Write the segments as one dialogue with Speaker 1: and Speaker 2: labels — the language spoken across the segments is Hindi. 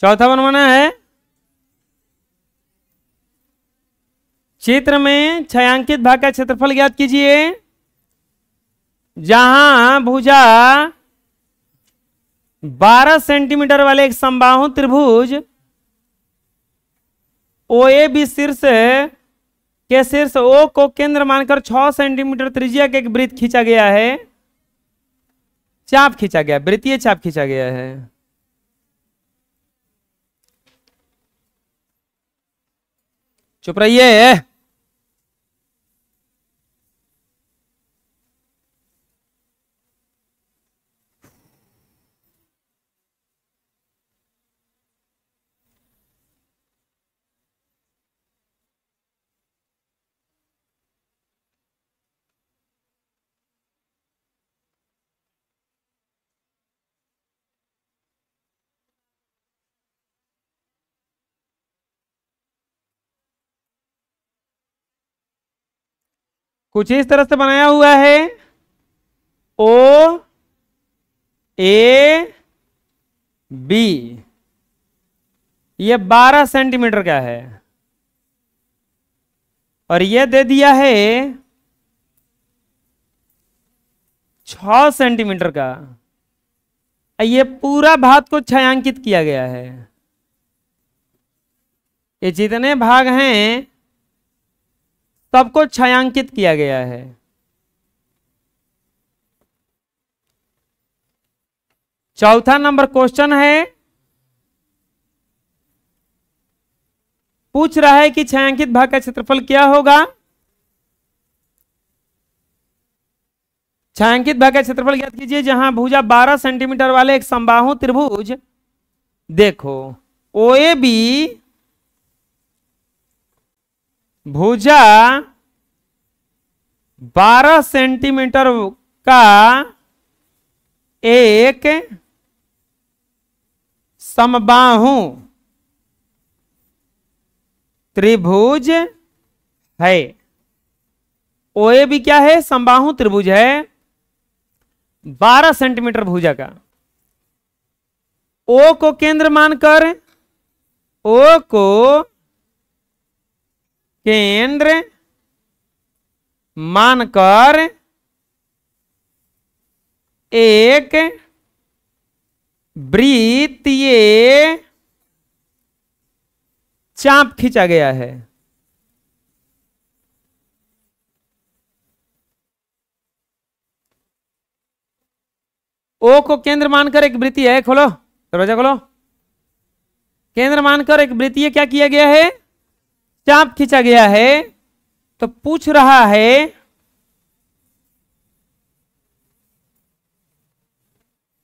Speaker 1: चौथा बनवाना है, चित्र में छायांकित भाग का क्षेत्रफल ज्ञात कीजिए जहां भुजा 12 सेंटीमीटर वाले एक समबाहु त्रिभुज OAB शीर्ष के शीर्ष O को केंद्र मानकर 6 सेंटीमीटर त्रिज्या के एक वृत्त खींचा गया है, चाप खींचा गया, वृत्तीय चाप खींचा गया है। चुप रहिए। कुछ इस तरह से बनाया हुआ है, OAB, ये 12 सेंटीमीटर का है और ये दे दिया है 6 सेंटीमीटर का। ये पूरा भाग को छायांकित किया गया है। ये जितने भाग हैं सबको छायांकित किया गया है। चौथा नंबर क्वेश्चन है, पूछ रहा है कि छायांकित भाग का क्षेत्रफल क्या होगा। छायांकित भाग का क्षेत्रफल ज्ञात कीजिए जहां भुजा 12 सेंटीमीटर वाले एक समबाहु त्रिभुज, देखो OAB भुजा 12 सेंटीमीटर का एक समबाहु त्रिभुज है। OAB क्या है? समबाहु त्रिभुज है 12 सेंटीमीटर भुजा का। O को केंद्र मानकर, O को केंद्र मानकर एक वृत्तीय चाप खींचा गया है। O को केंद्र मानकर एक वृत्तीय है, खोलो दरवाजा खोलो, केंद्र मानकर एक वृत्तीय क्या किया गया है? चाप खींचा गया है। तो पूछ रहा है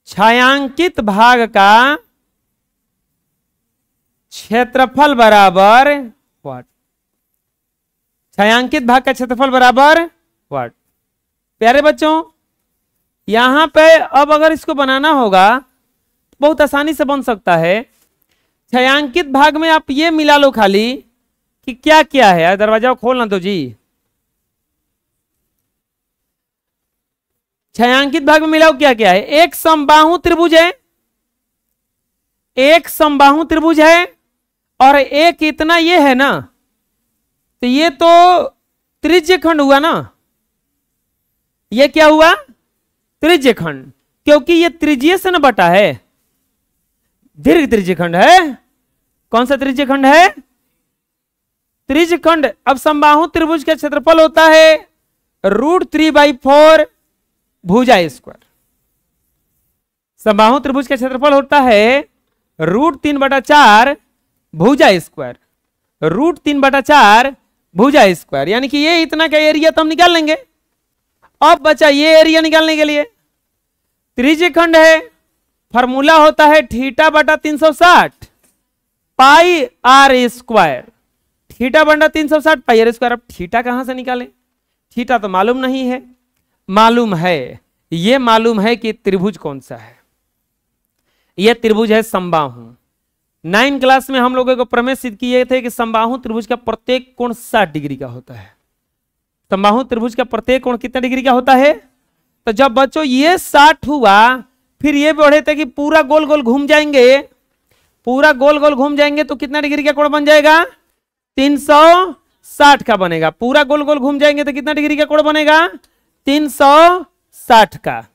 Speaker 1: छायांकित भाग का क्षेत्रफल बराबर व्हाट? छायांकित भाग का क्षेत्रफल बराबर व्हाट? प्यारे बच्चों, यहां पे अब अगर इसको बनाना होगा बहुत आसानी से बन सकता है। छायांकित भाग में आप ये मिला लो खाली कि क्या क्या है। दरवाजा खोलना दो जी। छायांकित भाग में मिलाओ क्या क्या है? एक समबाहु त्रिभुज है, एक समबाहु त्रिभुज है और एक इतना ये है ना, तो ये तो त्रिज्यखंड हुआ ना। ये क्या हुआ? त्रिज्यखंड, क्योंकि ये त्रिज्य से न बटा है, दीर्घ त्रिज्यखंड है। कौन सा त्रिज्यखंड है? त्रिज्यखंड। अब समबाहु त्रिभुज का क्षेत्रफल होता है √3/4 भुजा स्क्वायर। समबाहु त्रिभुज का क्षेत्रफल होता है √3/4 भुजा स्क्वायर, √3/4 भुजा स्क्वायर, यानी कि ये इतना का एरिया तो हम निकाल लेंगे। अब बचा ये एरिया निकालने के लिए त्रिज्यखंड है, फॉर्मूला होता है θ/360 पाई r स्क्वायर। θ/360 पाई r स्क्वायर। अब थीटा कहां से निकालें? थीटा तो मालूम नहीं है। मालूम है, ये मालूम है कि त्रिभुज कौन सा है। यह त्रिभुज है समबाहु। 9 क्लास में हम लोगों को प्रमेय सिद्ध किए थे कि समबाहु त्रिभुज का प्रत्येक कोण 60 डिग्री का होता है। समबाहु त्रिभुज का प्रत्येक कोण कितना डिग्री का होता है? तो जब बच्चों ये 60 हुआ, फिर ये बढ़े थे कि पूरा गोल गोल घूम जाएंगे, पूरा गोल गोल घूम जाएंगे तो कितना डिग्री का कोण बन जाएगा? 360 का बनेगा। पूरा गोल गोल घूम जाएंगे तो कितना डिग्री का कोण बनेगा? 360 का।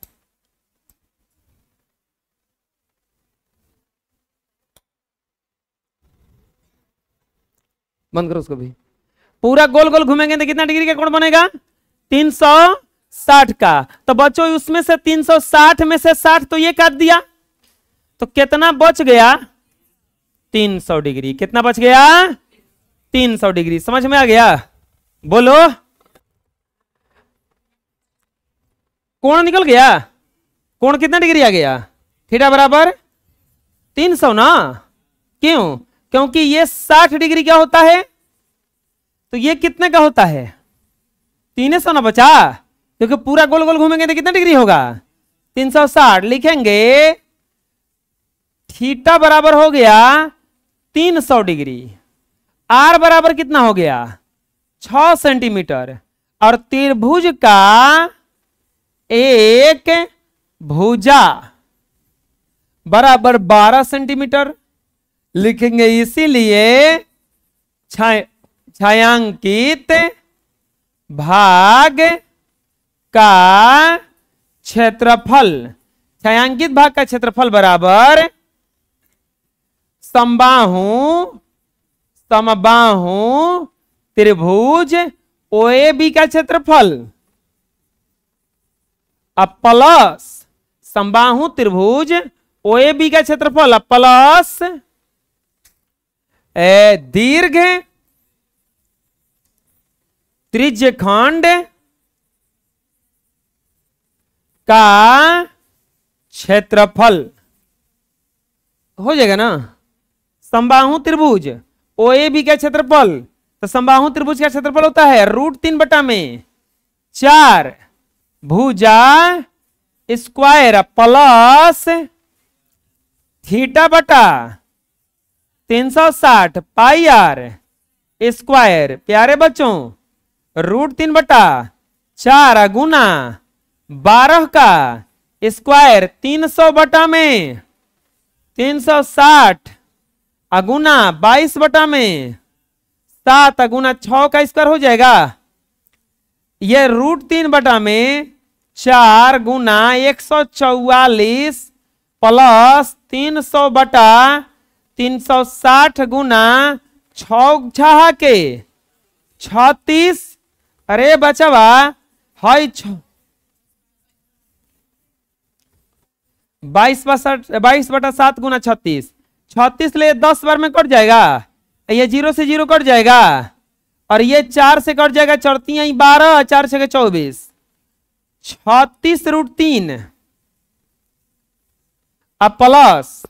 Speaker 1: बंद करो उसको भी। पूरा गोल गोल घूमेंगे तो कितना डिग्री का कोण बनेगा? 360 का। तो बच्चों उसमें से 360 में से 60 तो ये काट दिया, तो कितना बच गया? 300 डिग्री। कितना बच गया? 300 डिग्री। समझ में आ गया? बोलो। कोण निकल गया। कोण कितना डिग्री आ गया? थीटा बराबर 300 ना। क्यों? क्योंकि ये 60 डिग्री क्या होता है, तो ये कितने का होता है? 300 ना बचा, क्योंकि पूरा गोल गोल घूमेंगे तो कितना डिग्री होगा? 360। लिखेंगे थीटा बराबर हो गया 300 डिग्री। आर बराबर कितना हो गया? 6 सेंटीमीटर। और त्रिभुज का एक भुजा बराबर 12 सेंटीमीटर। लिखेंगे इसीलिए छायांकित भाग का क्षेत्रफल, छायांकित भाग का क्षेत्रफल बराबर समबाहु त्रिभुज OAB का क्षेत्रफल अब प्लस समबाहु त्रिभुज OAB का क्षेत्रफल प्लस दीर्घ त्रिज्यखंड का क्षेत्रफल हो जाएगा ना। समबाहु त्रिभुज OAB का क्षेत्रफल, तो समबाहु त्रिभुज का क्षेत्रफल होता है √3/4 भुजा स्क्वायर प्लस थीटा बटा 360 पाई आर स्क्वायर। प्यारे बच्चों √3/4 गुना 12 का स्क्वायर 300 बटा में 360 अगुना 22 बटा में 7 अगुना 6 का स्क्वायर हो जाएगा। ये √3/4 गुना 144 प्लस 300 बटा 360 गुना 6 के 36। अरे बचवा हाई 22/7 गुना 36, 36 ले 10 बार में कट जाएगा। ये 0 से 0 कट जाएगा और ये 4 से कट जाएगा। 4 × 12, 4 × 24, 36√3 अब प्लस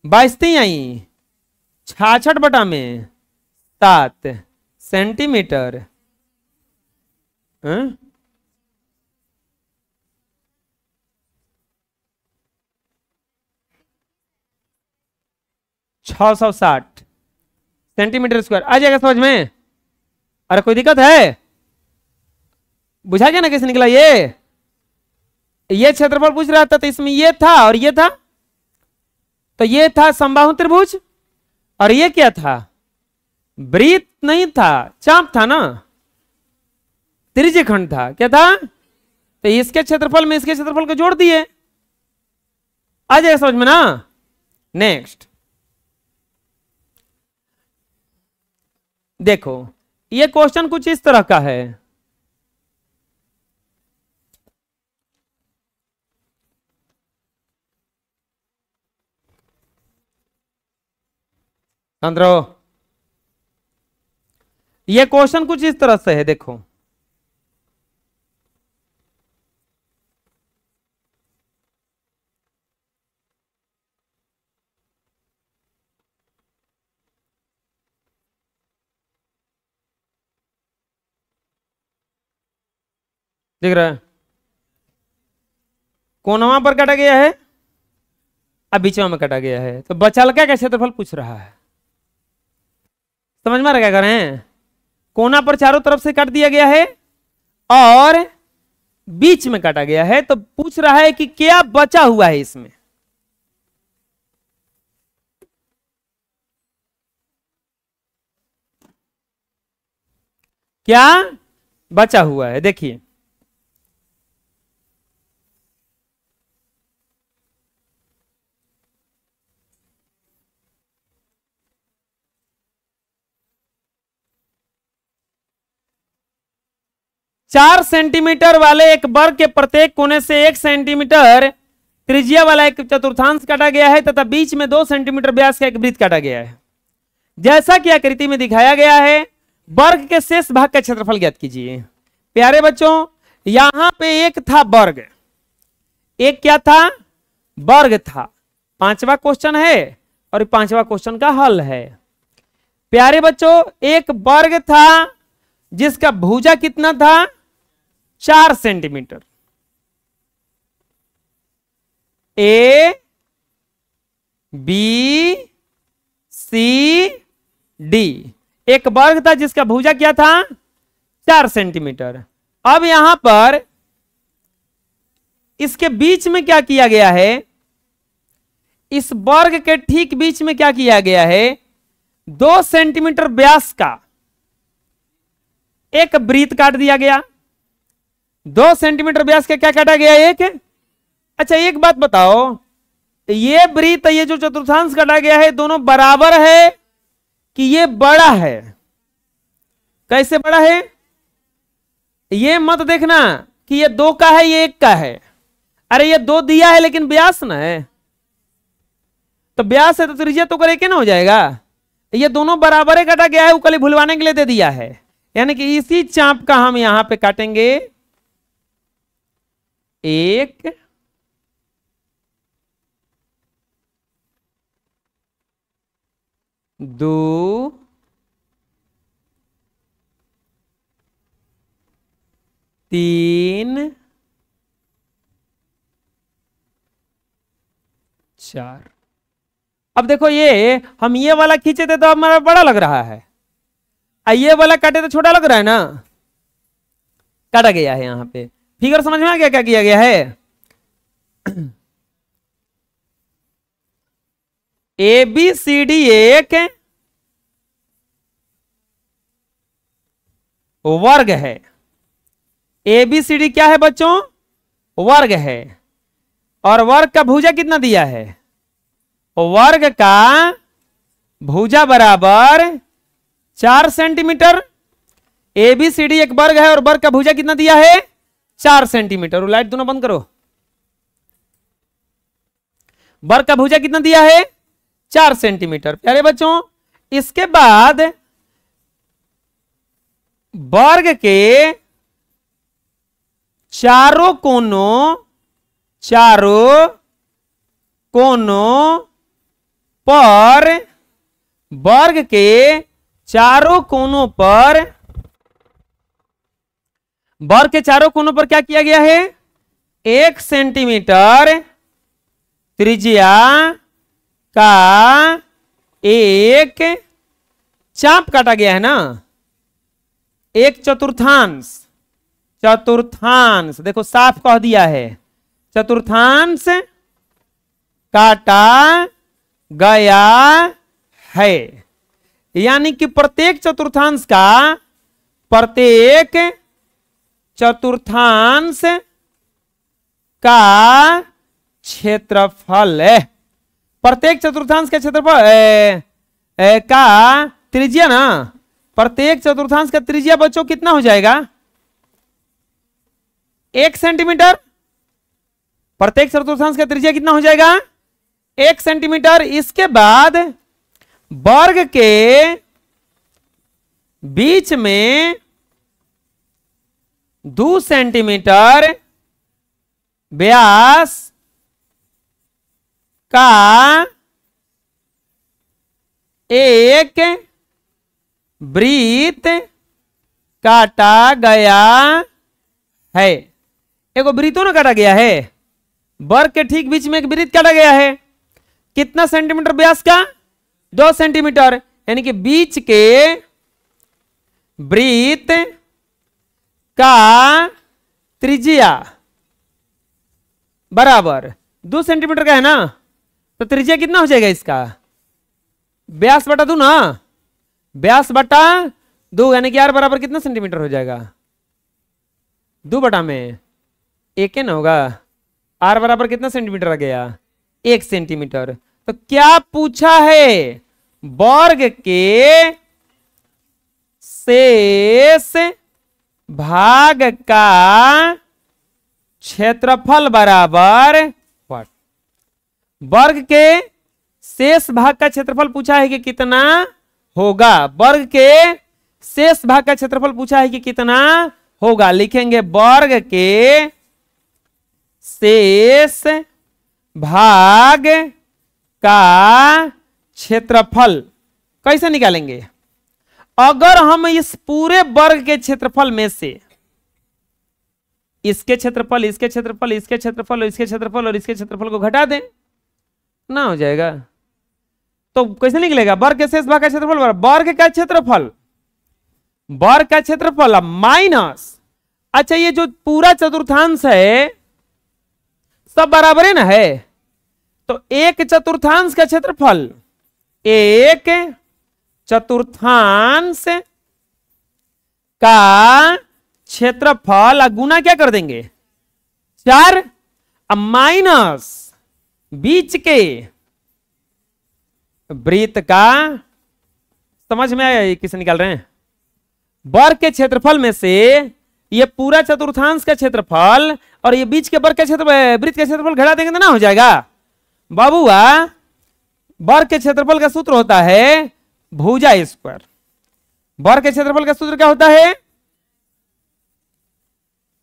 Speaker 1: 22 66 बटा में 7 सेंटीमीटर। 660 सेंटीमीटर स्क्वायर आ जाएगा समझ में। अरे कोई दिक्कत है? बुझा गया ना कैसे निकला? ये क्षेत्रफल पूछ रहा था, तो इसमें ये था और ये था, तो ये था समबाहु त्रिभुज और ये क्या था? वृत्त नहीं था, चाप था ना, त्रिज्यखंड था। क्या था? तो इसके क्षेत्रफल में इसके क्षेत्रफल को जोड़ दिए, आ जाएगा समझ में ना। नेक्स्ट देखो, ये क्वेश्चन कुछ इस तरह का है। अंदरो ये क्वेश्चन कुछ इस तरह से है, देखो दिख रहा है? कोनवा पर काटा गया है, अब बीचवा में काटा गया है, तो बचालका का क्षेत्रफल पूछ रहा है। समझ में आ रहा क्या कर रहे हैं? कोना पर चारों तरफ से काट दिया गया है और बीच में काटा गया है, तो पूछ रहा है कि क्या बचा हुआ है इसमें। क्या बचा हुआ है, देखिए। चार सेंटीमीटर वाले एक वर्ग के प्रत्येक कोने से 1 सेंटीमीटर त्रिज्या वाला एक चतुर्थांश काटा गया है तथा बीच में 2 सेंटीमीटर व्यास का एक वृत्त काटा गया है। जैसा कि आकृति में दिखाया गया है, वर्ग के शेष भाग का क्षेत्रफल ज्ञात कीजिए। प्यारे बच्चों, यहां पे एक था वर्ग, एक क्या था, वर्ग था। 5वां क्वेश्चन है और 5वां क्वेश्चन का हल है। प्यारे बच्चों, एक वर्ग था जिसका भुजा कितना था, 4 centimetre. A B C D, एक वर्ग था जिसका भुजा क्या था, 4 सेंटीमीटर। अब यहां पर इसके बीच में क्या किया गया है, इस वर्ग के ठीक बीच में क्या किया गया है, 2 सेंटीमीटर व्यास का एक वृत्त काट दिया गया। 2 सेंटीमीटर व्यास का क्या काटा गया, एक। अच्छा एक बात बताओ, ये वृत्त, ये जो चतुर्थांश काटा गया है, दोनों बराबर है कि ये बड़ा है? कैसे बड़ा है, ये मत देखना कि ये 2 का है ये 1 का है। अरे ये 2 दिया है लेकिन व्यास ना है, तो व्यास है तो त्रिज्या तो करे के ना हो जाएगा। ये दोनों बराबर है काटा गया है, वो कल भुलवाने के लिए दे दिया है। यानी कि इसी चाप का हम यहां पे काटेंगे 1 2 3 4। अब देखो, ये हम ये वाला खींचे थे तो हमारा बड़ा लग रहा है, ये वाला काटे तो छोटा लग रहा है ना। काटा गया है यहां पे। फिगर समझ में आ गया क्या किया गया है? ए बी सी डी एक वर्ग है। ए बी सी डी क्या है बच्चों, वर्ग है। और वर्ग का भुजा कितना दिया है, वर्ग का भुजा बराबर 4 centimetre. A B C D एक वर्ग है और वर्ग का भुजा कितना दिया है, 4 सेंटीमीटर। लाइट दोनों बंद करो। वर्ग का भुजा कितना दिया है, 4 सेंटीमीटर। प्यारे बच्चों, इसके बाद वर्ग के चारों कोनों पर, वर्ग के चारों कोनों पर, वर्ग के चारों कोनों पर क्या किया गया है, 1 सेंटीमीटर त्रिज्या का एक चाप काटा गया है ना, एक चतुर्थांश। देखो साफ कह दिया है, चतुर्थांश काटा गया है। यानी कि प्रत्येक चतुर्थांश का क्षेत्रफल है, प्रत्येक चतुर्थांश का क्षेत्रफल का त्रिज्या ना, प्रत्येक चतुर्थांश का त्रिज्या बच्चों कितना हो जाएगा, 1 सेंटीमीटर। प्रत्येक चतुर्थांश का त्रिज्या कितना हो जाएगा, 1 सेंटीमीटर। इसके बाद वर्ग के बीच में 2 सेंटीमीटर व्यास का एक वृत्त काटा गया है। एक वृत्तों ना काटा गया है, वर्ग के ठीक बीच में एक वृत्त काटा गया है। कितना सेंटीमीटर व्यास का, 2 सेंटीमीटर। यानी कि बीच के वृत्त का त्रिज्या बराबर 2 सेंटीमीटर का है ना, तो त्रिज्या कितना हो जाएगा इसका, व्यास बटा 2 ना, व्यास बटा 2 यानी कि r बराबर कितना सेंटीमीटर हो जाएगा? 2 बटा में 1 ना होगा। r बराबर कितना सेंटीमीटर आ गया? 1 सेंटीमीटर। तो क्या पूछा है? वर्ग के शेष भाग का क्षेत्रफल बराबर व्हाट? वर्ग के शेष भाग का क्षेत्रफल पूछा है कि कितना होगा। वर्ग के शेष भाग का क्षेत्रफल पूछा है कि कितना होगा। लिखेंगे वर्ग के शेष भाग का क्षेत्रफल। कैसे निकालेंगे? अगर हम इस पूरे वर्ग के क्षेत्रफल में से इसके क्षेत्रफल, इसके क्षेत्रफल, इसके क्षेत्रफल और इसके क्षेत्रफल और इसके क्षेत्रफल को घटा दें ना हो जाएगा। तो कैसे निकलेगा? वर्ग के शेष भाग का क्षेत्रफल बराबर वर्ग का क्षेत्रफल, वर्ग का क्षेत्रफल माइनस, अच्छा ये जो पूरा चतुर्थांश है सब बराबर है ना है, तो एक चतुर्थांश का क्षेत्रफल, एक चतुर्थांश का क्षेत्रफल गुना क्या कर देंगे? 4 माइनस बीच के वृत्त का, समझ में आया ये किसे निकाल रहे हैं? वर्ग के क्षेत्रफल में से ये पूरा चतुर्थांश का क्षेत्रफल और ये बीच के वर्ग के क्षेत्रफल, वृत्त के क्षेत्रफल घटा देंगे तो ना हो जाएगा बाबूआ। वर्ग के क्षेत्रफल का सूत्र होता है भुजा स्क्वायर। वर्ग के क्षेत्रफल का सूत्र क्या होता है?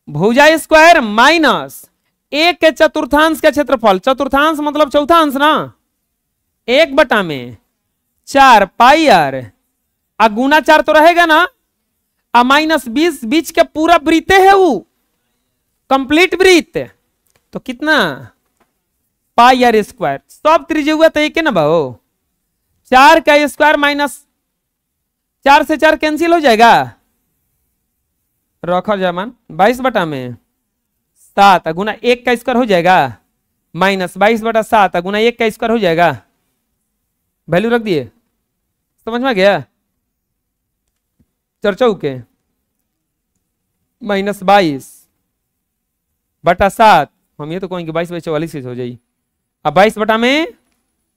Speaker 1: भुजा स्क्वायर माइनस एक के चतुर्थांश का क्षेत्रफल, चतुर्थांश मतलब चौथा अंश ना, 1 बटा में 4 पाई आर, गुना 4 तो रहेगा ना, माइनस 20 बीच का पूरा वृत्त है वो कंप्लीट वृत्त, तो कितना? पाई आर स्क्वायर। सब त्रिज्या हुआ तो एक है ना भाव, 4 का स्क्वायर माइनस 4 से 4 कैंसिल हो जाएगा, रखो जमान 22 बटा में 7 गुना 1 का स्क्वायर हो जाएगा, माइनस 22 बटा 7 गुना 1 का स्क्वायर हो जाएगा। वैल्यू रख दिए, समझ में आ गया? चर्चा के माइनस 22 बटा 7, हम ये तो कहेंगे 22 बाई 44 हो जाएगी। अब 22 बटा में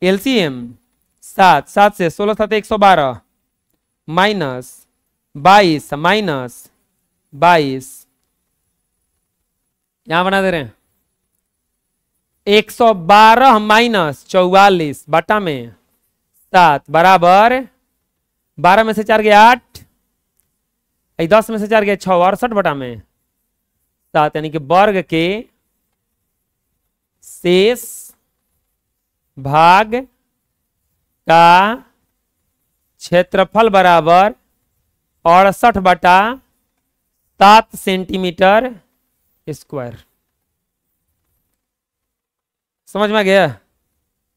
Speaker 1: एलसीएम 7, 7 से 16 7 112 माइनस 22 माइनस 22, यहां बना दे रहे हैं 112 माइनस 44 बटा में 7 बराबर 12 में से 4 गया 8, 10 में से 4 गया 6, 68 बटा में 7, यानी कि वर्ग के शेष भाग का क्षेत्रफल बराबर 68 बटा 7 सेंटीमीटर स्क्वायर। समझ में आ गया?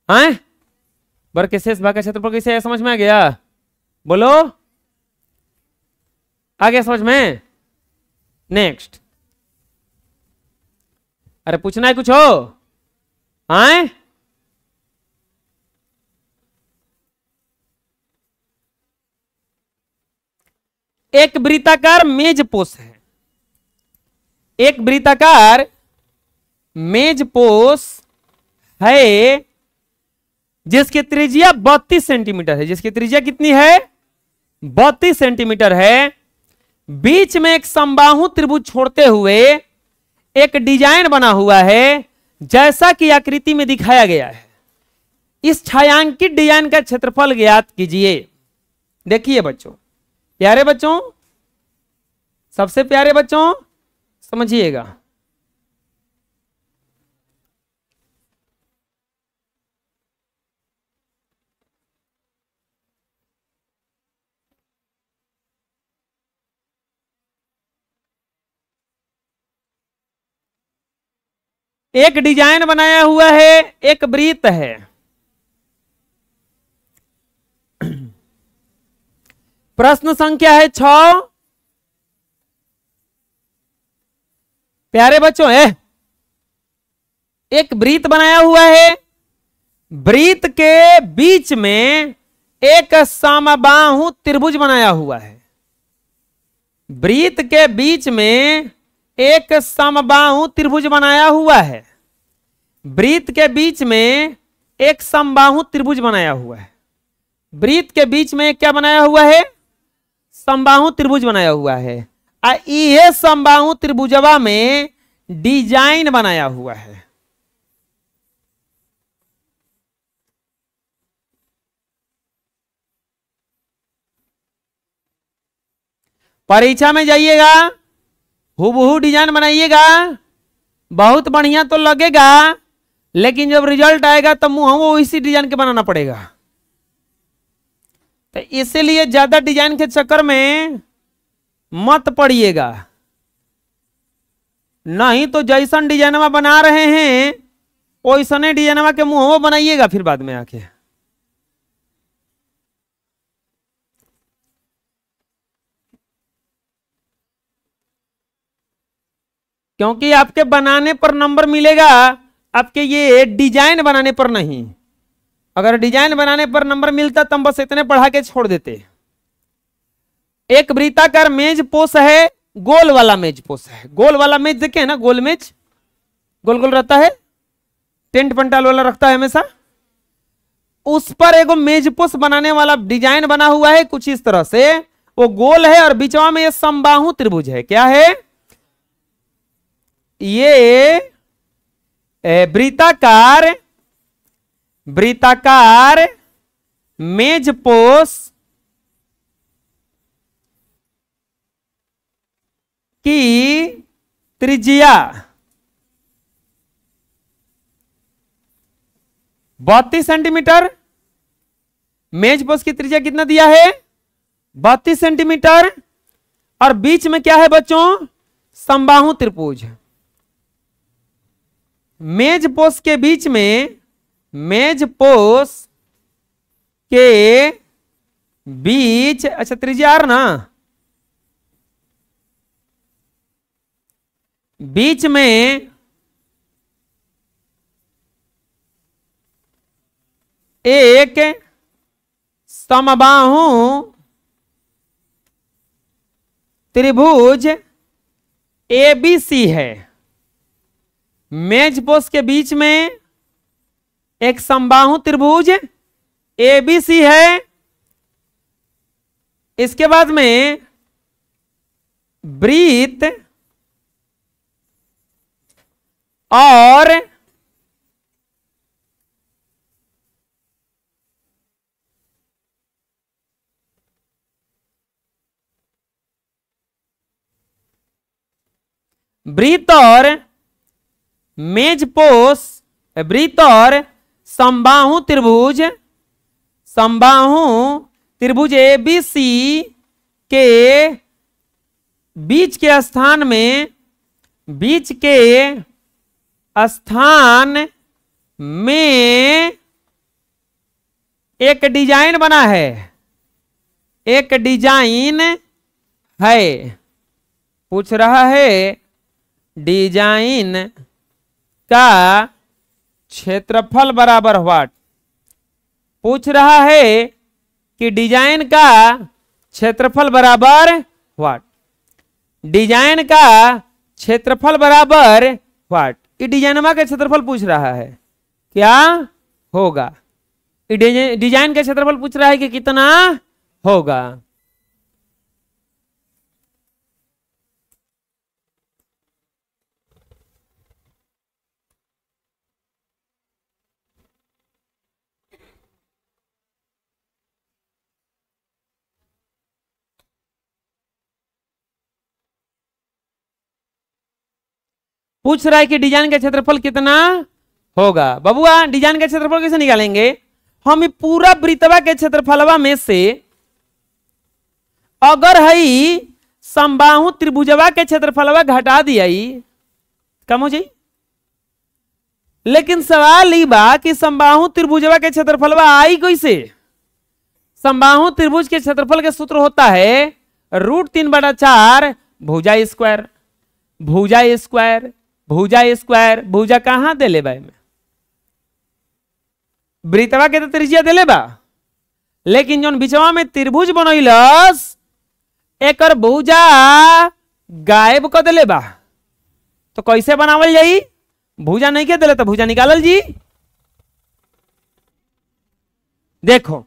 Speaker 1: हैं? वर्ग के शेष भाग का क्षेत्रफल कैसे है, समझ में आ गया? बोलो, आ गया समझ में? नेक्स्ट, अरे पूछना है कुछ हो? हैं? एक वृत्ताकार मेजपोश है, एक वृत्ताकार मेजपोश है जिसकी त्रिज्या 32 सेंटीमीटर है। जिसकी त्रिज्या कितनी है? 32 सेंटीमीटर है। बीच में एक समबाहु त्रिभुज छोड़ते हुए एक डिजाइन बना हुआ है जैसा कि आकृति में दिखाया गया है। इस छायांकित डिजाइन का क्षेत्रफल ज्ञात कीजिए। देखिए बच्चों, प्यारे बच्चों, सबसे प्यारे बच्चों, समझिएगा। एक डिजाइन बनाया हुआ है, एक वृत्त है। प्रश्न संख्या है 6। प्यारे बच्चों, है एक वृत्त बनाया हुआ है, वृत्त के बीच में एक समबाहु त्रिभुज बनाया हुआ है। वृत्त के बीच में एक समबाहु त्रिभुज बनाया हुआ है। वृत्त के बीच में एक समबाहु त्रिभुज बनाया हुआ है। वृत्त के बीच में क्या बनाया हुआ है? समबाहु त्रिभुज बनाया हुआ है। यह समबाहु त्रिभुजवा में डिजाइन बनाया हुआ है। परीक्षा में जाइएगा, हूबहू डिजाइन बनाइएगा, बहुत बढ़िया तो लगेगा, लेकिन जब रिजल्ट आएगा तो मुंह वो इसी डिजाइन के बनाना पड़ेगा। तो इसीलिए ज्यादा डिजाइन के चक्कर में मत पड़िएगा, नहीं तो जैसन डिजाइनवा बना रहे हैं वैसने डिजाइनवा के मुंह वो बनाइएगा फिर बाद में आके। क्योंकि आपके बनाने पर नंबर मिलेगा, आपके ये डिजाइन बनाने पर नहीं। अगर डिजाइन बनाने पर नंबर मिलता तो हम बस इतने पढ़ा के छोड़ देते। एक वृत्ताकार मेज पोष है, गोल वाला मेज पोष है। गोल वाला मेज देखे ना, गोल मेज गोल गोल रहता है, टेंट पंडाल वाला रखता है हमेशा। उस पर एगो मेज पोष बनाने वाला डिजाइन बना हुआ है कुछ इस तरह से। वो गोल है और बीचवा में ये समबाहु त्रिभुज है। क्या है ये? वृत्ताकार मेज पोष की त्रिज्या 32 सेंटीमीटर। मेज पोष की त्रिज्या कितना दिया है? 32 सेंटीमीटर। और बीच में क्या है बच्चों? समबाहु त्रिभुज। मेज पोष के बीच में, मेज पोष के बीच, अच्छा त्रिज्या आर ना, बीच में एक समबाहु त्रिभुज ABC है। मेज पोष के बीच में एक समबाहु त्रिभुज ABC है। इसके बाद में वृत्त और मेज पोष, वृत्त और समबाहु त्रिभुज, समबाहु त्रिभुज ABC के बीच के स्थान में, बीच के स्थान में एक डिजाइन बना है। एक डिजाइन है। पूछ रहा है डिजाइन का क्षेत्रफल बराबर व्हाट। पूछ रहा है कि डिजाइन का क्षेत्रफल बराबर व्हाट। डिजाइन का क्षेत्रफल बराबर व्हाट। ये डिजाइनमा का क्षेत्रफल पूछ रहा है, क्या होगा? डिजाइन का क्षेत्रफल पूछ रहा है कि कितना होगा। पूछ रहा है कि डिजाइन का क्षेत्रफल कितना होगा। बबुआ डिजाइन का क्षेत्रफल कैसे निकालेंगे? हम पूरा वृत्तवा के क्षेत्रफलवा में से अगर है समबाहु त्रिभुजवा के क्षेत्रफलवा घटा दिया कम हो जाई। लेकिन सवाल ई बा कि समबाहु त्रिभुजवा के क्षेत्रफलवा आई कैसे? समबाहु त्रिभुज के क्षेत्रफल के सूत्र होता है √3/4 भुजा स्क्वायर। भुजा स्क्वायर, भुजा स्क्वायर, भुजा कहां देले बा? वृत्तवा के तो त्रिज्या देले बा, लेकिन जोन बिचवा में त्रिभुज बनैलस एक भुजा गायब कर दिले बा, तो कैसे बनावल जाई? भुजा नहीं के दिले तो भुजा निकालल जी। देखो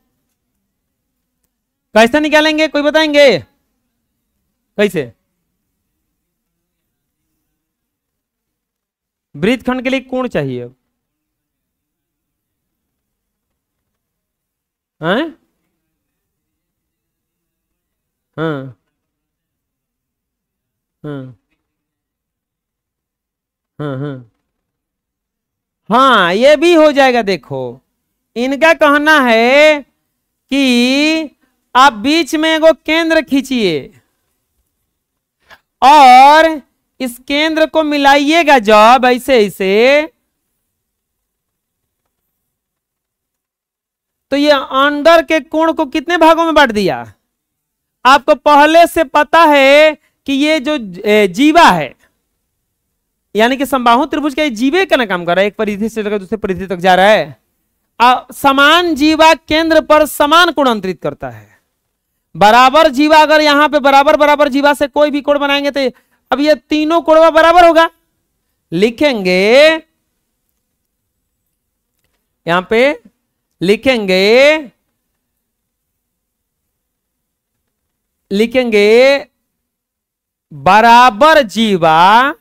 Speaker 1: कैसे निकालेंगे, कोई बताएंगे कैसे? वृत्तखंड के लिए कोण चाहिए? हाँ हाँ हाँ हाँ हाँ हाँ, ये भी हो जाएगा। देखो इनका कहना है कि आप बीच में एगो केंद्र खींचिए और इस केंद्र को मिलाइएगा जब ऐसे ऐसे, तो ये अंदर के कोण को कितने भागों में बांट दिया? आपको पहले से पता है कि ये जो जीवा है, यानी कि समबाहु त्रिभुज का जीवे का ना काम कर रहा है, एक परिधि से लेकर दूसरे परिधि तक जा रहा है। समान जीवा केंद्र पर समान कोण अंतरित करता है। बराबर जीवा, अगर यहां पे बराबर बराबर जीवा से कोई भी कोण बनाएंगे तो अब ये तीनों कोणवा बराबर होगा। लिखेंगे यहां पे, लिखेंगे बराबर जीवा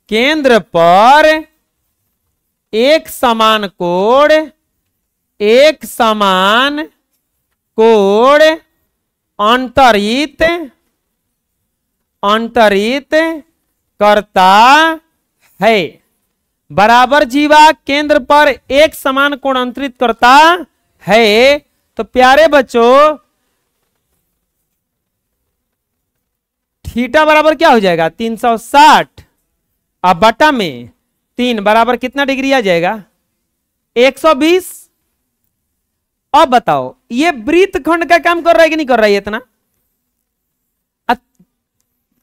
Speaker 1: केंद्र पर एक समान कोण अंतरित करता है। बराबर जीवा केंद्र पर एक समान कोण अंतरित करता है। तो प्यारे बच्चों थीटा बराबर क्या हो जाएगा? 360 अब बटा में 3 बराबर कितना डिग्री आ जाएगा? 120। अब बताओ ये वृत्तखंड का काम कर रहा है कि नहीं कर रहा है? इतना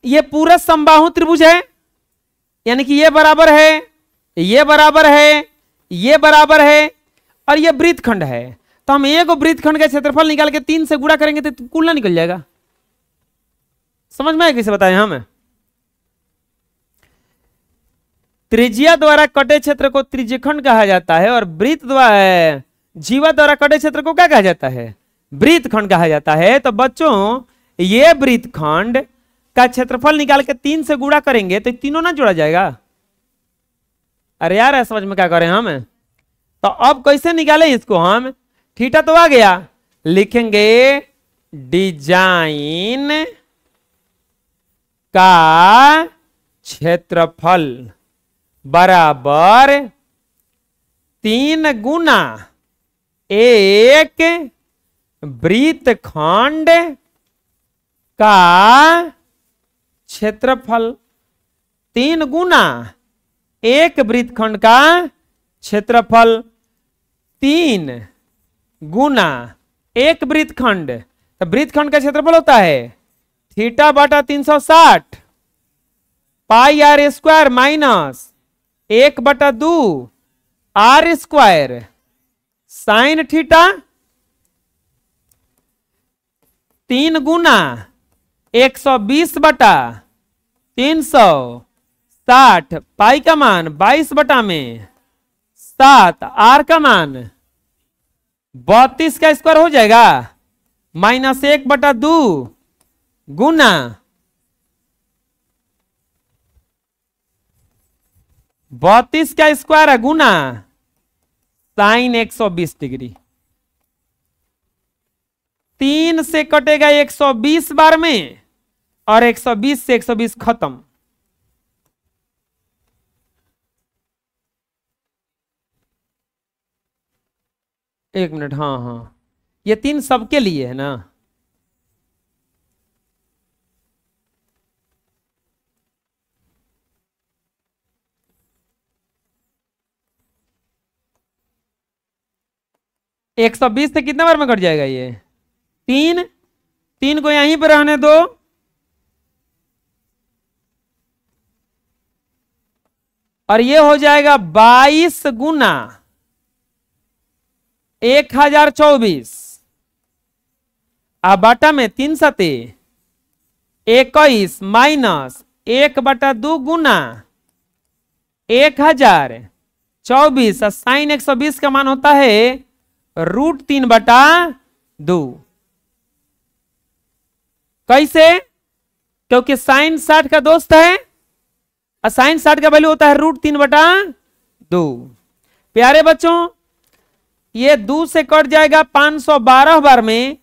Speaker 1: ये पूरा समबाहु त्रिभुज है, यानी कि ये बराबर है, ये बराबर है, ये बराबर है और ये वृत्तखंड है। तो हम एक वृत्तखंड का क्षेत्रफल निकाल के 3 से गुणा करेंगे तो कुल ना निकल जाएगा। समझ में आया कैसे बताएं हम? त्रिज्या द्वारा कटे क्षेत्र को त्रिज्यखंड कहा जाता है और वृत्त द्वारा जीवा द्वारा कटे क्षेत्र को क्या कहा जाता है? वृत्तखंड कहा जाता है। तो बच्चों ये वृत्तखंड का क्षेत्रफल निकाल के 3 से गुणा करेंगे तो तीनों ना जोड़ा जाएगा। अरे यार है, समझ में क्या करें हम? तो अब कैसे निकालें इसको हम? थीटा तो आ गया, लिखेंगे डिजाइन का क्षेत्रफल बराबर 3 गुना एक वृत्तखंड का क्षेत्रफल। 3 गुना एक वृत्तखंड का क्षेत्रफल, 3 गुना एक वृत्तखंड। तो वृत्तखंड का क्षेत्रफल होता है थीटा बटा 360 pi r square minus 1/2 r square sine theta. 3 गुना 120/360 पाई का मान 22 बटा में 7, आर का मान 32 का स्क्वायर हो जाएगा माइनस 1/2 गुना 32 का स्क्वायर है गुना साइन 120 डिग्री। 3 से कटेगा 120 बार में और 120 से 120 खत्म। एक मिनट, हाँ हाँ, ये 3 सबके लिए है ना? एक 120 से कितने बार में कट जाएगा ये? 3 को यहीं पर रहने दो। और ये हो जाएगा 22 गुना 1024 बटा में 3 सते 21 माइनस 1/2 गुना 1024 और साइन 120 का मान होता है √3/2। कैसे? क्योंकि साइन 60 का दोस्त है और साइन 60 का वैल्यू होता है √3/2। प्यारे बच्चों, ये 2 से कट जाएगा 512 बार में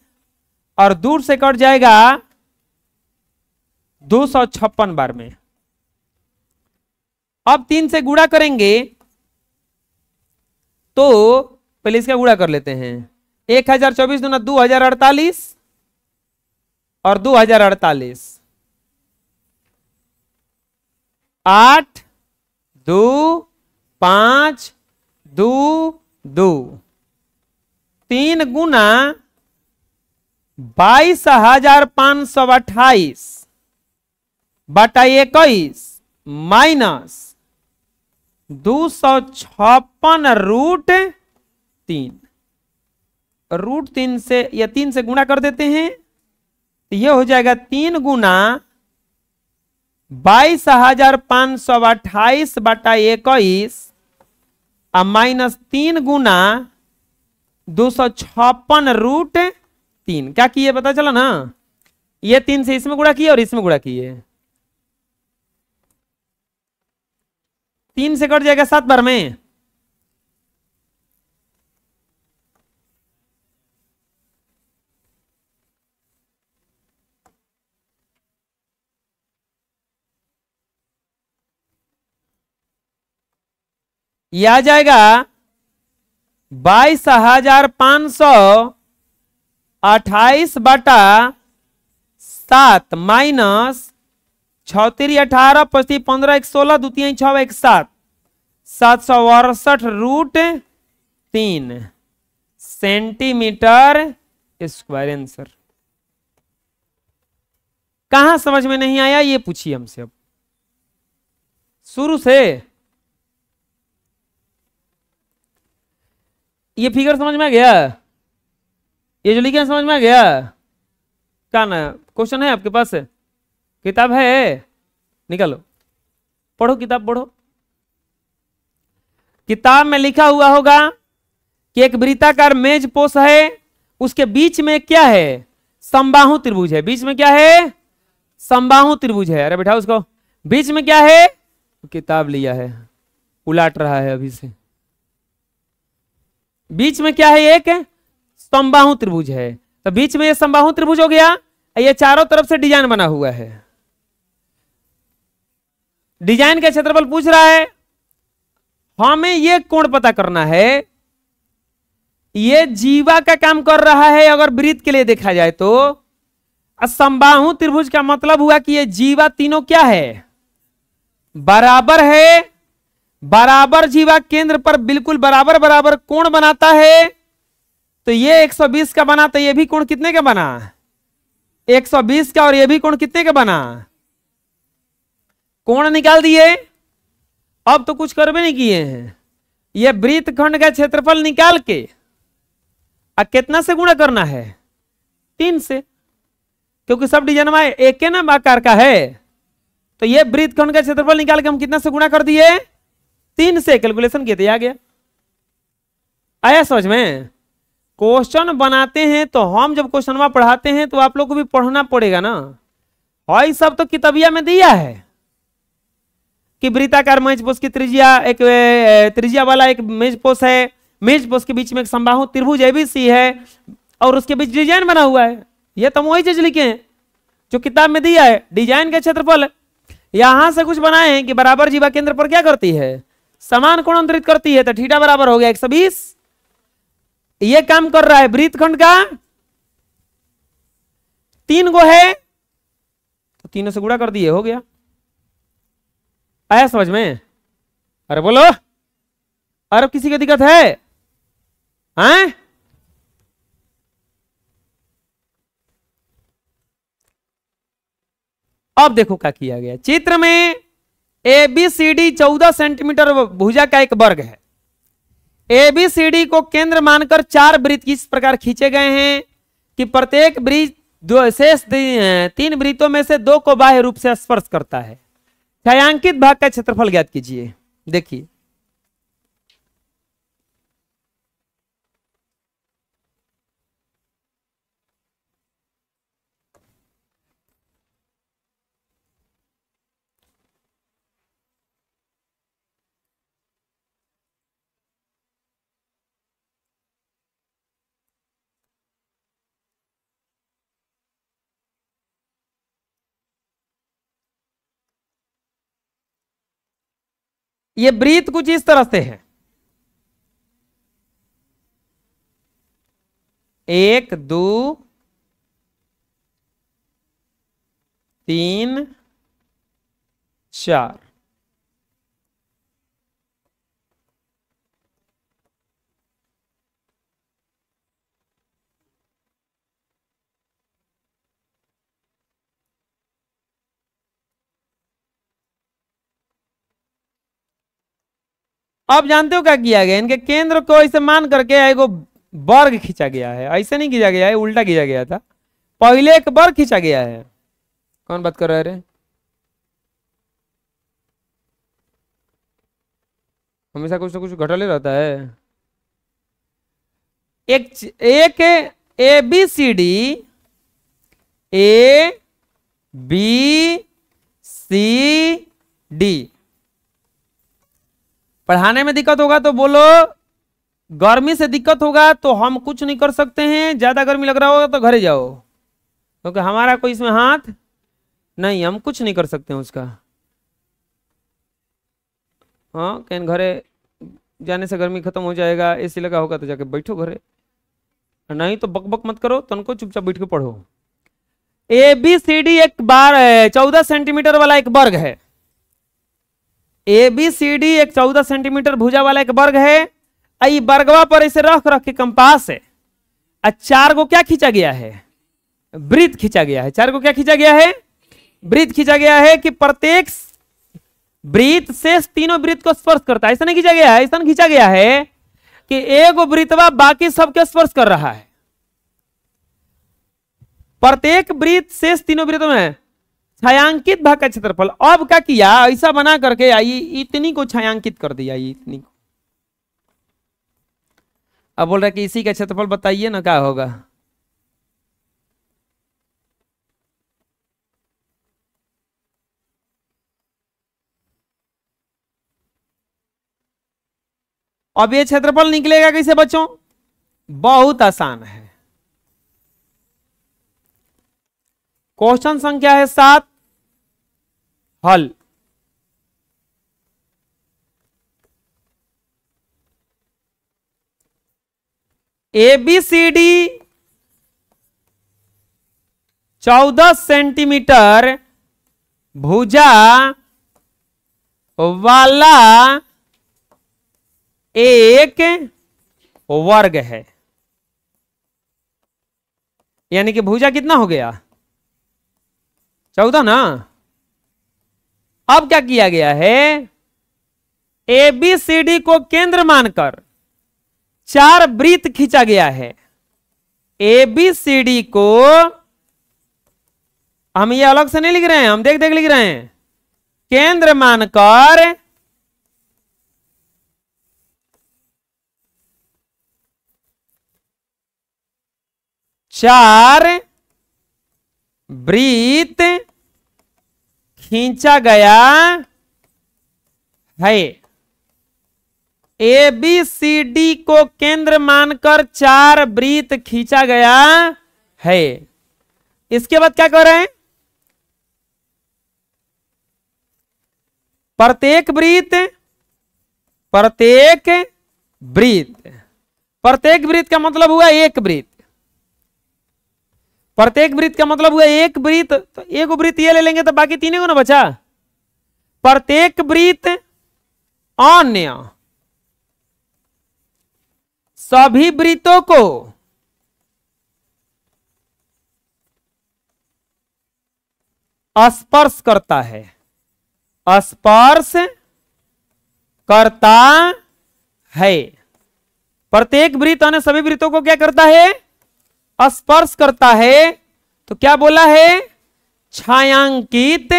Speaker 1: और दूर से कट जाएगा 256 बार में। अब 3 से गुणा करेंगे तो पहले इसका गुणा कर लेते हैं। 1024 दूना 2048 और 2048 8 2 5 2 2 3 गुना 22,528 बटा 21 माइनस 256 √3 से या 3 से गुणा कर देते हैं तो यह हो जाएगा 3 गुना 22,528 बटा 21 और माइनस 3 गुना 256 √3। क्या किए पता चला ना? ये 3 से इसमें गुणा किए और इसमें गुणा किए। 3 से कट जाएगा 7 बार में। यह आ जाएगा 22,528 बटा 7 माइनस 6 18 25 15 16 2 3 6 1 7 768 √3 सेंटीमीटर स्क्वायर आंसर। कहां समझ में नहीं आया ये पूछिए हमसे। अब शुरू से ये फिगर समझ में आ गया? ये जो लिखे समझ में आ गया? क्या ना क्वेश्चन है आपके पास? किताब है? निकालो, पढ़ो, किताब पढ़ो। किताब में लिखा हुआ होगा कि एक वृत्ताकार मेज पोष है, उसके बीच में क्या है? समबाहु त्रिभुज है। बीच में क्या है? समबाहु त्रिभुज है। अरे बैठा उसको, बीच में क्या है? किताब लिया है, उलाट रहा है अभी से। बीच में क्या है? एक समबाहु त्रिभुज है। तो बीच में ये समबाहु त्रिभुज हो गया। ये चारों तरफ से डिजाइन बना हुआ है। डिजाइन का क्षेत्रफल पूछ रहा है। हमें ये कोण पता करना है। ये जीवा का काम कर रहा है अगर वृत्त के लिए देखा जाए तो। समबाहु त्रिभुज का मतलब हुआ कि ये जीवा तीनों क्या है? बराबर है। बराबर जीवा केंद्र पर बिल्कुल बराबर बराबर कोण बनाता है। तो ये 120 का बना, तो ये भी कोण कितने का बना? 120 का। और ये भी कोण कितने का बना? कोण निकाल दिए। अब तो कुछ कर भी नहीं किए हैं। ये वृत्तखंड का क्षेत्रफल निकाल के कितना से गुणा करना है? 3 से, क्योंकि सब डिजाइन में एक के ना आकार का है। तो ये वृत्तखंड का क्षेत्रफल निकाल के हम कितना से गुणा कर दिए? 3 से। कैलकुलेशन किए थे, आ गया। आया समझ में? क्वेश्चन बनाते हैं तो हम जब क्वेश्चन पढ़ाते हैं तो आप लोग को भी पढ़ना पड़ेगा ना। और सब तो किताबिया में दिया है कि वृत्ताकार मेज पोष की त्रिज्या, एक त्रिज्या वाला एक मेज पोष है। मेज पोष के बीच में एक समबाहु त्रिभुज एबीसी है और उसके बीच डिजाइन बना हुआ है। ये तो वही चीज लिखे हैं जो किताब में दिया है। डिजाइन का क्षेत्रफल यहां से कुछ बनाए हैं कि बराबर जीवा केंद्र पर क्या करती है? समान कोण अंतरित करती है। तो थीटा बराबर हो गया 120। ये काम कर रहा है वृत्तखंड का। 3 गो है तो तीनों से गुणा कर दिए, हो गया। आया समझ में? अरे बोलो, अरे किसी की दिक्कत है? हैं? अब देखो क्या किया गया। चित्र में ABCD 14 सेंटीमीटर भुजा का एक वर्ग है। ABCD को केंद्र मानकर 4 वृत्त इस प्रकार खींचे गए हैं। कि प्रत्येक वृत्त दो शेष 3 वृत्तों में से 2 को बाह्य रूप से स्पर्श करता है। छायांकित भाग का क्षेत्रफल ज्ञात कीजिए। देखिए ये वृत्त कुछ इस तरह से है, 1 2 3 4। अब जानते हो क्या किया गया, इनके केंद्र को ऐसे मान करके एगो वर्ग खींचा गया है। ऐसे नहीं खींचा गया है, उल्टा खींचा गया था। पहले एक वर्ग खींचा गया है। कौन बात कर रहा है रे? हमेशा कुछ ना कुछ घटले रहता है। एक A B C D, A B C D. पढ़ाने में दिक्कत होगा तो बोलो, गर्मी से दिक्कत होगा तो हम कुछ नहीं कर सकते हैं। ज्यादा गर्मी लग रहा होगा तो घरे जाओ, क्योंकि हमारा कोई इसमें हाथ नहीं, हम कुछ नहीं कर सकते हैं उसका। हाँ, कहीं घरे जाने से गर्मी खत्म हो जाएगा, एसी लगा होगा तो जाके बैठो घरे, नहीं तो बक मत करो, तनको चुपचाप बैठ के पढ़ो। ए बी सी डी एक बार 14 सेंटीमीटर वाला एक वर्ग है। ए बी सी डी एक 14 सेंटीमीटर भुजा वाला एक वर्ग है। आई वर्गवा पर ऐसे रख रख के कंपास है। 4 को क्या खींचा गया है? वृत्त खींचा गया है। 4 को क्या खींचा गया है? वृत्त खींचा गया है कि प्रत्येक वृत्त शेष तीनों वृत्त को स्पर्श करता है। ऐसा नहीं खींचा गया है, ऐसा खींचा गया है कि एक वृत्तवा बाकी सबके स्पर्श कर रहा है। प्रत्येक वृत्त शेष तीनों वृत्तों में छायांकित भाग का क्षेत्रफल। अब क्या किया, ऐसा बना करके आई इतनी को छायांकित कर दिया, इतनी को। अब बोल रहा है कि इसी का क्षेत्रफल बताइए ना क्या होगा। अब ये क्षेत्रफल निकलेगा कैसे बच्चों? बहुत आसान है। क्वेश्चन संख्या है 7, हल। A B C D 14 centimetre भुजा वाला एक वर्ग है। यानी कि भुजा कितना हो गया? 14 ना। अब क्या किया गया है? ए बी सी डी को केंद्र मानकर 4 वृत्त खींचा गया है। ए बी सी डी को हम ये अलग से नहीं लिख रहे हैं, हम देख देख लिख रहे हैं। केंद्र मानकर 4 वृत्त खींचा गया है। ए बी सी डी को केंद्र मानकर 4 वृत्त खींचा गया है। इसके बाद क्या कर रहे हैं? प्रत्येक वृत्त प्रत्येक वृत्त का मतलब हुआ एक वृत्त। प्रत्येक वृत्त का मतलब हुआ एक वृत्त, तो एक वृत्त ये ले लेंगे तो बाकी तीनों को ना बचा। प्रत्येक वृत्त अन्य सभी वृत्तों को स्पर्श करता है। स्पर्श करता है। प्रत्येक वृत्त अन्य सभी वृत्तों को क्या करता है? स्पर्श करता है तो क्या बोला है, छायांकित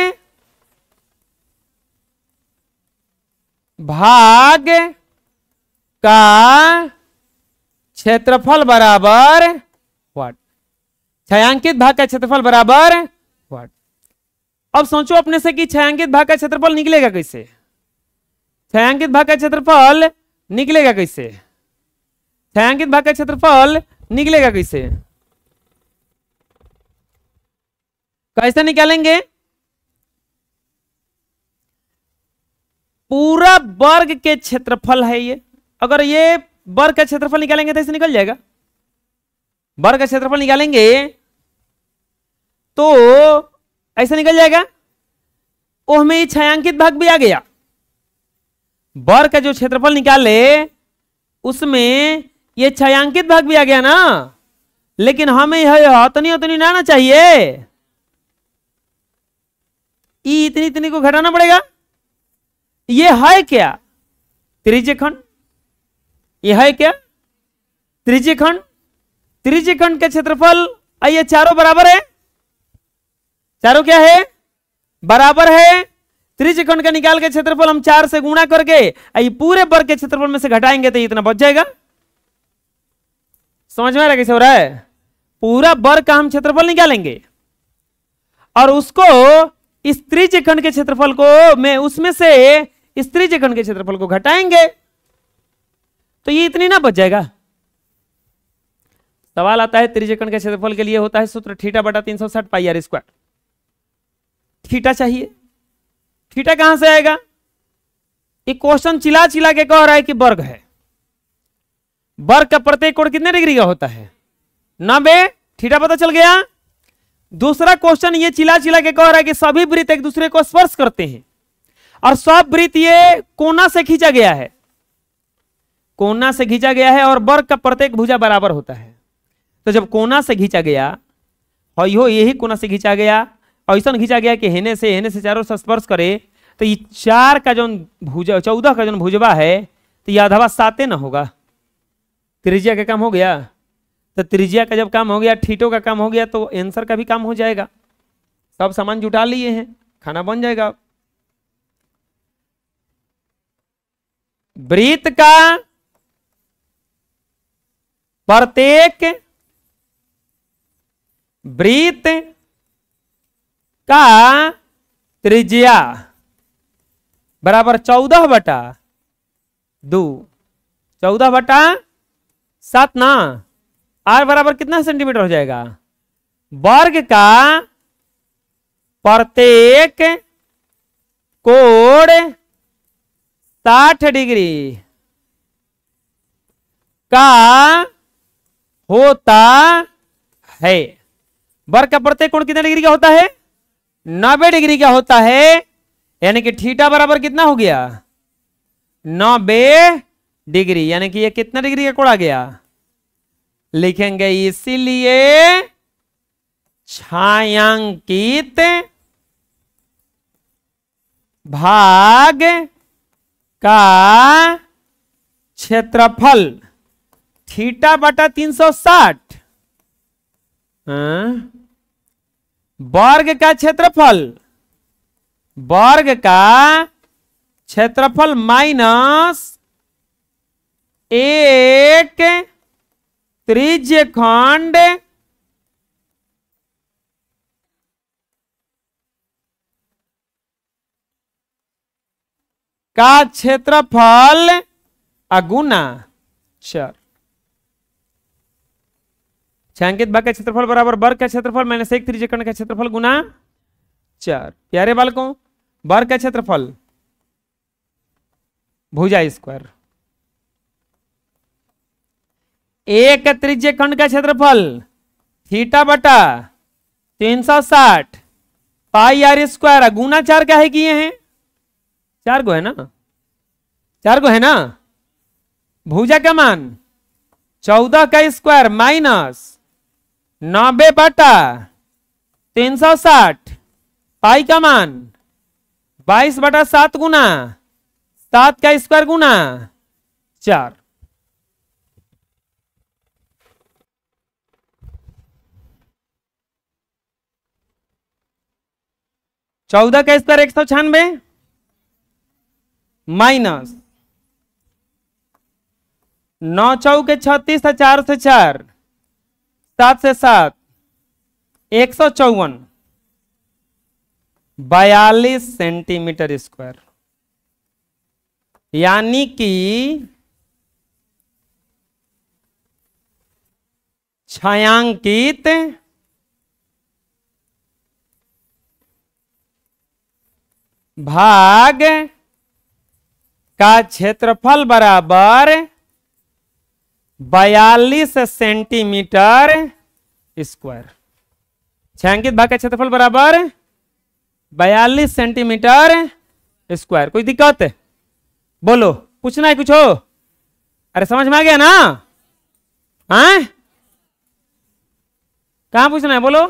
Speaker 1: भाग का क्षेत्रफल बराबर व्हाट, छायांकित भाग का क्षेत्रफल बराबर व्हाट। अब सोचो अपने से कि छायांकित भाग का क्षेत्रफल निकलेगा कैसे, छायांकित भाग का क्षेत्रफल निकलेगा कैसे, छायांकित भाग का क्षेत्रफल निकलेगा कैसे, कैसे निकालेंगे, पूरा वर्ग के क्षेत्रफल है ये, अगर ये वर्ग का क्षेत्रफल निकालेंगे तो ऐसे निकल जाएगा, वर्ग का क्षेत्रफल निकालेंगे तो ऐसे निकल जाएगा, ओह में ये छायांकित भाग भी आ गया, वर्ग का जो क्षेत्रफल निकाले उसमें ये छायांकित भाग भी आ गया ना, लेकिन हमें यह उतनी उतनी ना चाहिए, इतनी इतनी को घटाना पड़ेगा। ये है क्या, त्रिज्यखंड, ये है क्या त्रिज्यखंड, त्रिज्यखंड का क्षेत्रफल ये चारों बराबर है, चारों क्या है बराबर है, त्रिज्यखंड का निकाल के क्षेत्रफल हम 4 से गुणा करके ये पूरे वर्ग के क्षेत्रफल में से घटाएंगे तो इतना बच जाएगा। समझ में आ रहा है कैसे हो रहा है, पूरा वर्ग का हम क्षेत्रफल निकालेंगे और उसको इस त्रिज्यखंड के क्षेत्रफल को में उसमें से इस त्रिज्यखंड के क्षेत्रफल को घटाएंगे तो ये इतनी ना बच जाएगा। सवाल आता है त्रिज्यखंड के क्षेत्रफल के लिए होता है सूत्र थीटा बटा 360 पाई आर स्क्वायर, थीटा चाहिए, थीटा कहां से आएगा, ये क्वेश्चन चिल्ला चिल्ला के कह रहा है कि वर्ग है, वर्ग का प्रत्येक कोण कितने डिग्री का होता है 90, थीटा पता चल गया। दूसरा क्वेश्चन ये चिल्ला चिल्ला के कह रहा है कि सभी वृत्त एक दूसरे को स्पर्श करते हैं और सब वृत्त ये कोना से खींचा गया है, कोना से खींचा गया है और वर्ग का प्रत्येक भुजा बराबर होता है, तो जब कोना से खींचा गया और यही कोना से खींचा गया ऐसा खींचा गया कि हेने से चारों से स्पर्श करे तो ये 4 का जो भुजा 14 का जो भुजवा है तो ये आधा 7 ना होगा, त्रिज्या का काम हो गया, तो त्रिज्या का जब काम हो गया थीटों का काम हो गया तो आंसर का भी काम हो जाएगा। सब सामान जुटा लिए हैं, खाना बन जाएगा। वृत्त का प्रत्येक वृत्त का त्रिज्या बराबर 14/2, 14/7 ना, आर बराबर कितना सेंटीमीटर हो जाएगा, वर्ग का प्रत्येक कोण 60 डिग्री का होता है, वर्ग का प्रत्येक कोण कितने डिग्री का होता है 90 डिग्री का होता है, यानी कि थीटा बराबर कितना हो गया 90 डिग्री, यानी कि ये कितना डिग्री का कोण आ गया, लिखेंगे इसीलिए छायांकित भाग का क्षेत्रफल थीटा बटा 360 वर्ग का क्षेत्रफल, वर्ग का क्षेत्रफल माइनस एक त्रिज्यखंड का क्षेत्रफल अगुना चर, छायांकित भाग का क्षेत्रफल बराबर वर्ग का क्षेत्रफल माइनस एक त्रिज्यखंड का क्षेत्रफल गुना 4। प्यारे बालकों, वर्ग का क्षेत्रफल भुजा स्क्वायर, एक त्रिज्यखंड का क्षेत्रफल थीटा बटा 360 पाई आर स्क्वायर गुना 4 का है किए हैं 4 को है ना, 4 को है ना, भुजा का मान 14 का स्क्वायर माइनस 90/360 पाई का मान 22/7 गुना 7 का स्क्वायर गुना 4। 14 का स्क्वायर 196 माइनस 9 चौके 36 था, 4 से 4, 7 से 7, 154 42 सेंटीमीटर स्क्वायर, यानी कि छायांकित भाग का क्षेत्रफल बराबर 42 सेंटीमीटर स्क्वायर। छायांकित भाग का क्षेत्रफल बराबर 42 सेंटीमीटर स्क्वायर। कोई दिक्कत है? बोलो, पूछना है कुछ हो? अरे समझ में आ गया ना? हाँ, कहां पूछना है बोलो?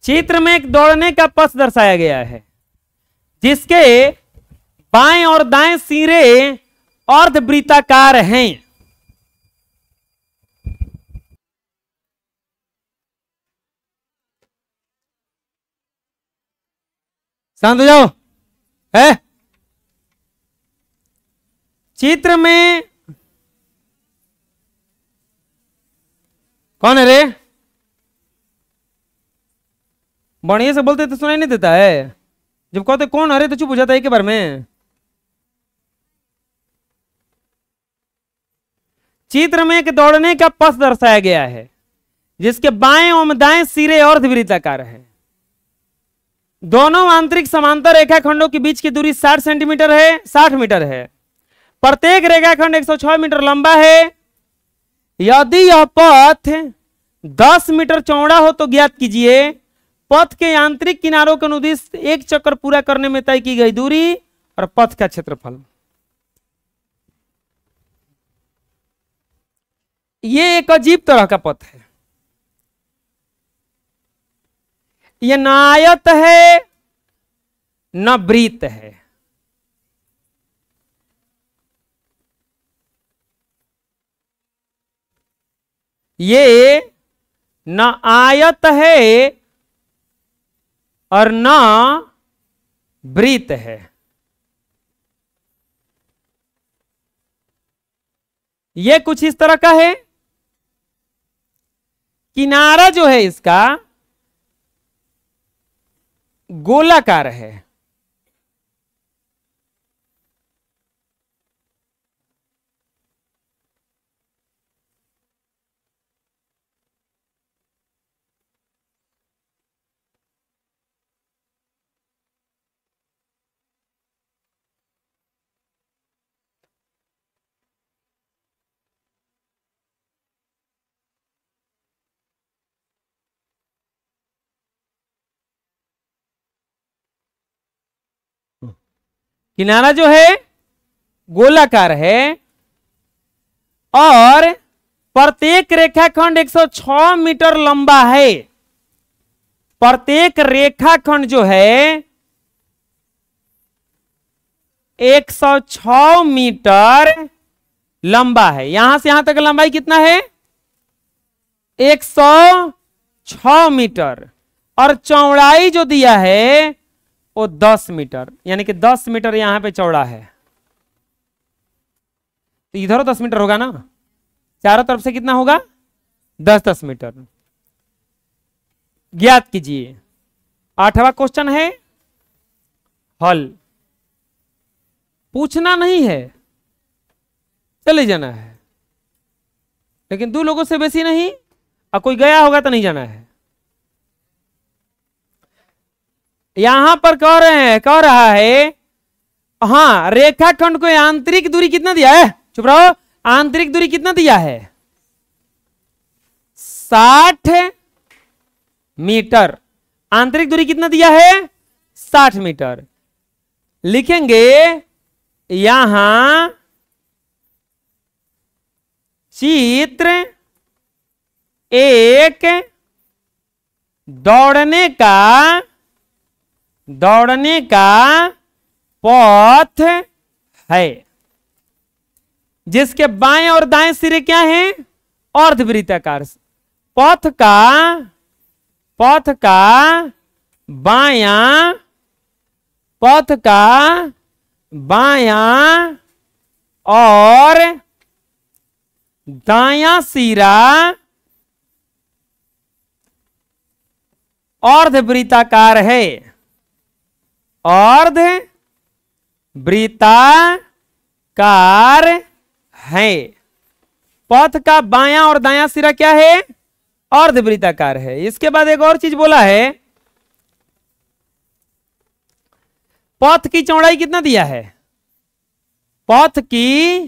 Speaker 1: चित्र में एक दौड़ने का पथ दर्शाया गया है जिसके बाएं और दाएं सिरे अर्धवृत्ताकार हैं। शांत हो जाओ। है चित्र में कौन है रे? बढ़िया से बोलते तो सुनाई नहीं देता है, जब कहते कौन अरे तो चुप हो जाता है एक बार में। चित्र में एक दौड़ने का पथ दर्शाया गया है जिसके बाएं एवं दाएं सिरे अर्धवृत्ताकार है। दोनों आंतरिक समांतर रेखाखंडों के बीच की दूरी 60 सेंटीमीटर है, 60 मीटर है। प्रत्येक रेखाखंड 106 मीटर लंबा है। यदि यह पथ 10 मीटर चौड़ा हो तो ज्ञात कीजिए पथ के आंतरिक किनारों के अनुदिश एक चक्कर पूरा करने में तय की गई दूरी और पथ का क्षेत्रफल। ये एक अजीब तरह का पथ है। यह न आयत है न वृत्त है। ये न आयत है और न वृत्त है। ये कुछ इस तरह का है। किनारा जो है इसका गोलाकार है। किनारा जो है गोलाकार है और प्रत्येक रेखाखंड 106 मीटर लंबा है। प्रत्येक रेखाखंड जो है 106 मीटर लंबा है। यहां से यहां तक लंबाई कितना है? 106 मीटर। और चौड़ाई जो दिया है वो 10 मीटर, यानी कि 10 मीटर यहां पे चौड़ा है। तो इधर 10 मीटर होगा ना, चारों तरफ से कितना होगा? 10-10 मीटर। ज्ञात कीजिए। 8वां क्वेश्चन है, हल। पूछना नहीं है, चले जाना है, लेकिन 2 लोगों से बेसी नहीं। और कोई गया होगा तो नहीं जाना है। यहां पर कह रहा है हां, रेखाखंड को आंतरिक दूरी कितना दिया है? चुप रहो। आंतरिक दूरी कितना दिया है? 60 मीटर। आंतरिक दूरी कितना दिया है? 60 मीटर। लिखेंगे यहां चित्र एक दौड़ने का पथ है। जिसके बाएं और दाएं सिरे क्या हैं? अर्धवृत्ताकार। पथ का बायां, पथ का बायां और दायां सिरा अर्धवृत्ताकार है। अर्धवृत्ताकार है। पथ का बायां और दायां सिरा क्या है? अर्धवृत्ताकार है। इसके बाद एक और चीज बोला है, पथ की चौड़ाई कितना दिया है? पथ की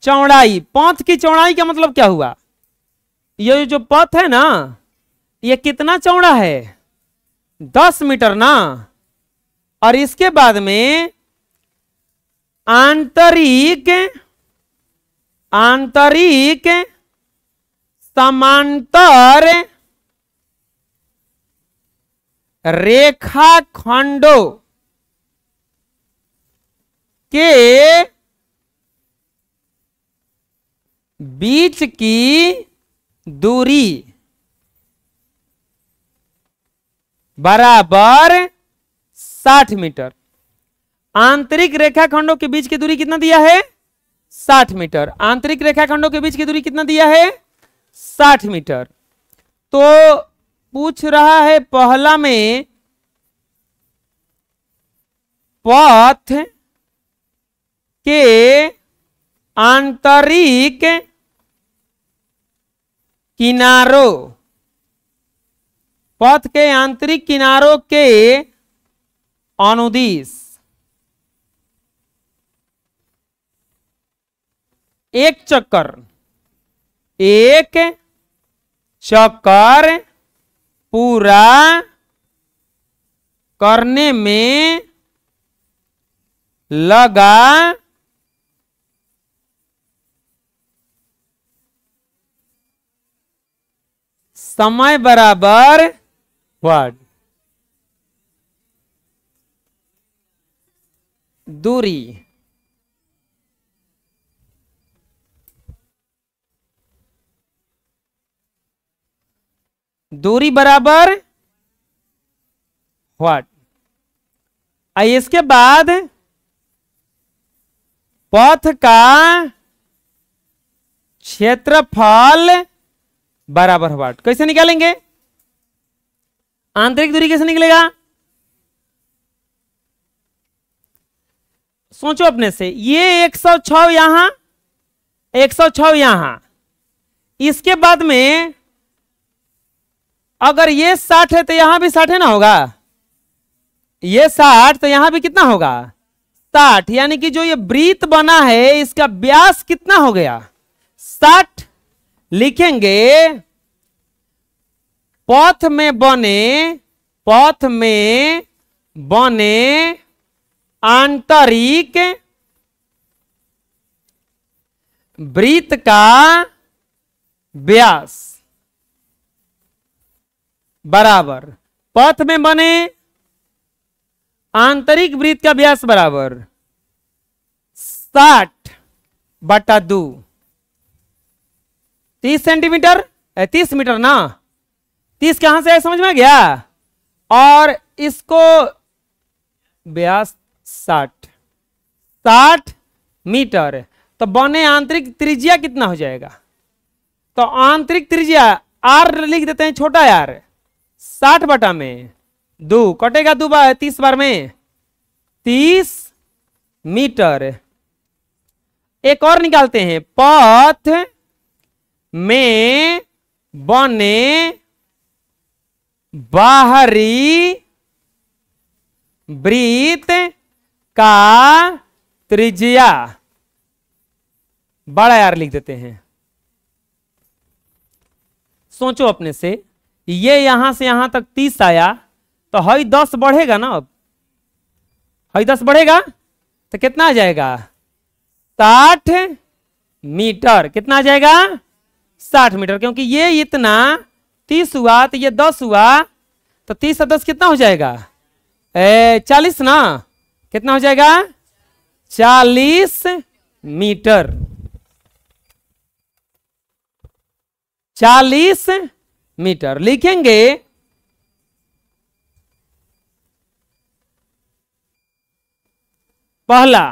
Speaker 1: चौड़ाई। पथ की चौड़ाई का मतलब क्या हुआ? ये जो पथ है ना, ये कितना चौड़ा है? 10 मीटर ना। और इसके बाद में आंतरिक समांतर रेखाखंडों के बीच की दूरी बराबर 60 मीटर। आंतरिक रेखाखंडों के बीच की दूरी कितना दिया है? 60 मीटर। आंतरिक रेखाखंडों के बीच की दूरी कितना दिया है? 60 मीटर। तो पूछ रहा है पहला में, पथ के आंतरिक किनारों, पथ के आंतरिक किनारों के अनुदिश एक चक्कर पूरा करने में लगा समय बराबर व्हाट? दूरी। दूरी बराबर व्हाट? इसके बाद पथ का क्षेत्रफल बराबर व्हाट? कैसे निकालेंगे? आंतरिक दूरी कैसे निकलेगा? सोचो अपने से। ये 106 यहां, 106 यहां। इसके बाद में अगर ये 60 है तो यहां भी 60 है ना होगा। ये 60 तो यहां भी कितना होगा? 60। यानी कि जो ये वृत्त बना है इसका व्यास कितना हो गया? 60 लिखेंगे। पथ में बने आंतरिक वृत्त का व्यास बराबर, पथ में बने आंतरिक वृत्त का व्यास बराबर 60/2, 30 सेंटीमीटर, 30 मीटर ना। 30 कहां से आया समझ में आ गया? और इसको व्यास 60 मीटर। तो बने आंतरिक त्रिज्या कितना हो जाएगा? तो आंतरिक त्रिज्या आर लिख देते हैं, छोटा यार। 60/2 कटेगा 2 बार 30 बार में 30 मीटर। एक और निकालते हैं। पथ में बने बाहरी वृत्त का त्रिज्या, बड़ा यार लिख देते हैं। सोचो अपने से, ये यहां से यहां तक 30 आया तो हई 10 बढ़ेगा ना। अब हई 10 बढ़ेगा तो कितना आ जाएगा? 60 मीटर। कितना आ जाएगा? 60 मीटर। क्योंकि ये इतना 30 हुआ तो ये 10 हुआ, तो 30 से 10 कितना हो जाएगा? 40 ना। कितना हो जाएगा? 40 मीटर। 40 मीटर। लिखेंगे पहला